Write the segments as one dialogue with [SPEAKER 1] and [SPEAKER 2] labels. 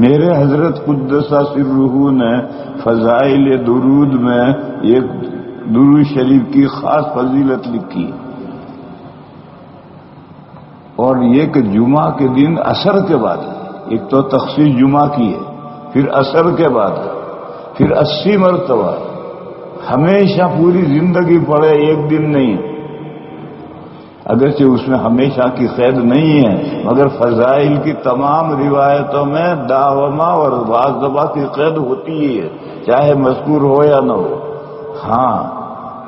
[SPEAKER 1] میرے حضرت قدس سرہ نے فضائل درود میں ایک درود شریف کی خاص فضیلت لکھی، اور یہ کہ جمعہ کے دن عصر کے بعد، ایک تو تخصیص جمعہ کی ہے، پھر عصر کے بعد، پھر 80 مرتبہ، ہمیشہ پوری زندگی پڑھے، ایک دن نہیں۔ اگرچہ اس میں ہمیشہ کی قید نہیں ہے، مگر فضائل کی تمام روایتوں میں داومہ اور بعض دفعہ کی قید ہوتی ہی ہے، چاہے مذکور ہو یا نہ ہو۔ ہاں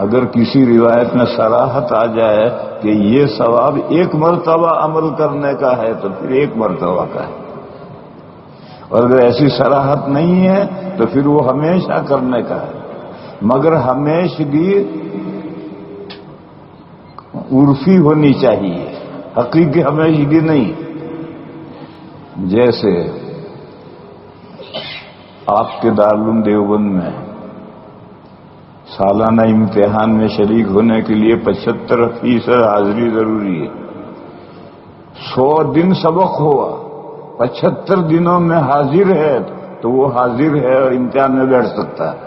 [SPEAKER 1] اگر کسی روایت میں صراحت آ جائے کہ یہ ثواب ایک مرتبہ عمل کرنے کا ہے تو پھر ایک مرتبہ کا ہے، اور اگر ایسی صراحت نہیں ہے تو پھر وہ ہمیشہ کرنے کا ہے، مگر ہمیشگی عرفی ہونی چاہیے، حقیقی ہمیشگی نہیں۔ جیسے آپ کے دارالعلوم دیوبند میں سالانہ امتحان میں شریک ہونے کے لیے 75% حاضری ضروری ہے۔ 100 دن سبق ہوا، 75 دنوں میں حاضر ہے تو وہ حاضر ہے اور امتحان میں بیٹھ سکتا ہے،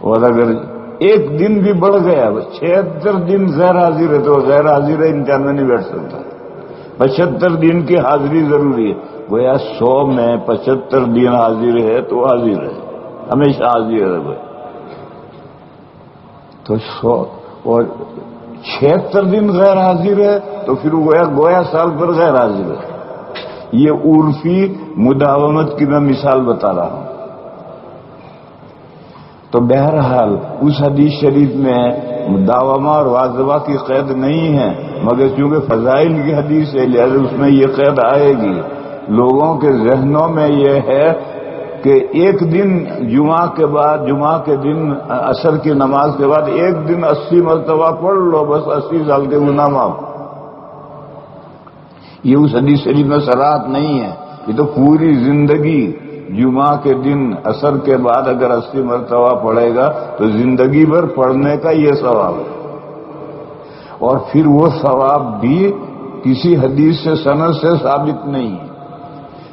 [SPEAKER 1] اور اگر ایک دن بھی بڑھ گیا، 76 دن غیر حاضر ہے تو غیر حاضر ہے، امتحان میں نہیں بیٹھ سکتا۔ 75 دن کی حاضری ضروری ہے، گویا 100 میں 75 دن حاضر ہے تو حاضر ہے، ہمیشہ حاضر ہے گویا۔ تو 100 اور 76 دن غیر حاضر ہے تو پھر گویا سال پر غیر حاضر ہے۔ یہ عرفی مداومت کی میں مثال بتا رہا ہوں۔ تو بہرحال اس حدیث شریف میں داومہ اور واظبہ کی قید نہیں ہے، مگر چونکہ فضائل کی حدیث ہے لہذا اس میں یہ قید آئے گی۔ لوگوں کے ذہنوں میں یہ ہے کہ ایک دن جمعہ کے بعد، جمعہ کے دن عصر کی نماز کے بعد ایک دن 80 مرتبہ پڑھ لو، بس 80 سال کے گناہ معاف۔ یہ اس حدیث شریف میں صراحت نہیں ہے، یہ تو پوری زندگی جمعہ کے دن عصر کے بعد اگر 80 مرتبہ پڑھے گا تو زندگی بھر پڑھنے کا یہ ثواب ہے، اور پھر وہ ثواب بھی کسی حدیث سے سند سے ثابت نہیں ہے۔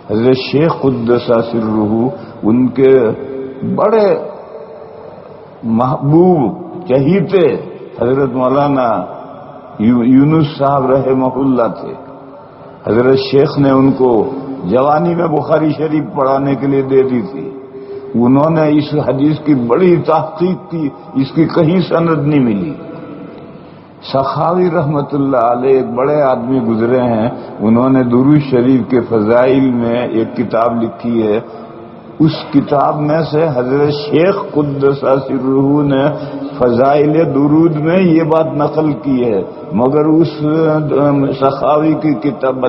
[SPEAKER 1] حضرت شیخ قدس سرہ ان کے بڑے محبوب چہیتے حضرت مولانا یونس صاحب رحمہ اللہ تھے۔ حضرت شیخ نے ان کو جوانی میں بخاری شریف پڑھانے کے لیے دے دی تھی، انہوں نے اس حدیث کی بڑی تحقیق کی، اس کی کہیں سند نہیں ملی۔ سخاوی رحمت اللہ علیہ ایک بڑے آدمی گزرے ہیں، انہوں نے درود شریف کے فضائل میں ایک کتاب لکھی ہے، اس کتاب میں سے حضرت شیخ قدس سرہ نے فضائل درود میں یہ بات نقل کی ہے، مگر اس سخاوی کی کتاب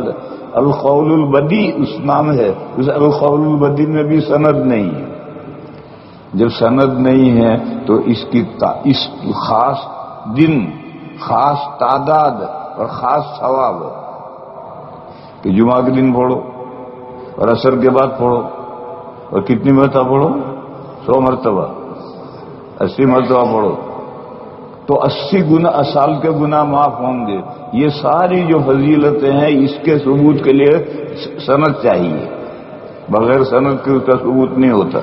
[SPEAKER 1] القول البدی اس نام ہے، اس القول البدی میں بھی سند نہیں ہے۔ جب سند نہیں ہے تو اس خاص دن، خاص تعداد اور خاص ثواب کہ جمعہ کے دن پڑھو اور عصر کے بعد پڑھو، اور کتنی مرتبہ پڑھو؟ 100 مرتبہ، 80 مرتبہ پڑھو تو 80 سال کے گناہ معاف ہوں گے۔ یہ ساری جو فضیلتیں ہیں اس کے ثبوت کے لیے سند چاہیے، بغیر سند کے اس کا ثبوت نہیں ہوتا۔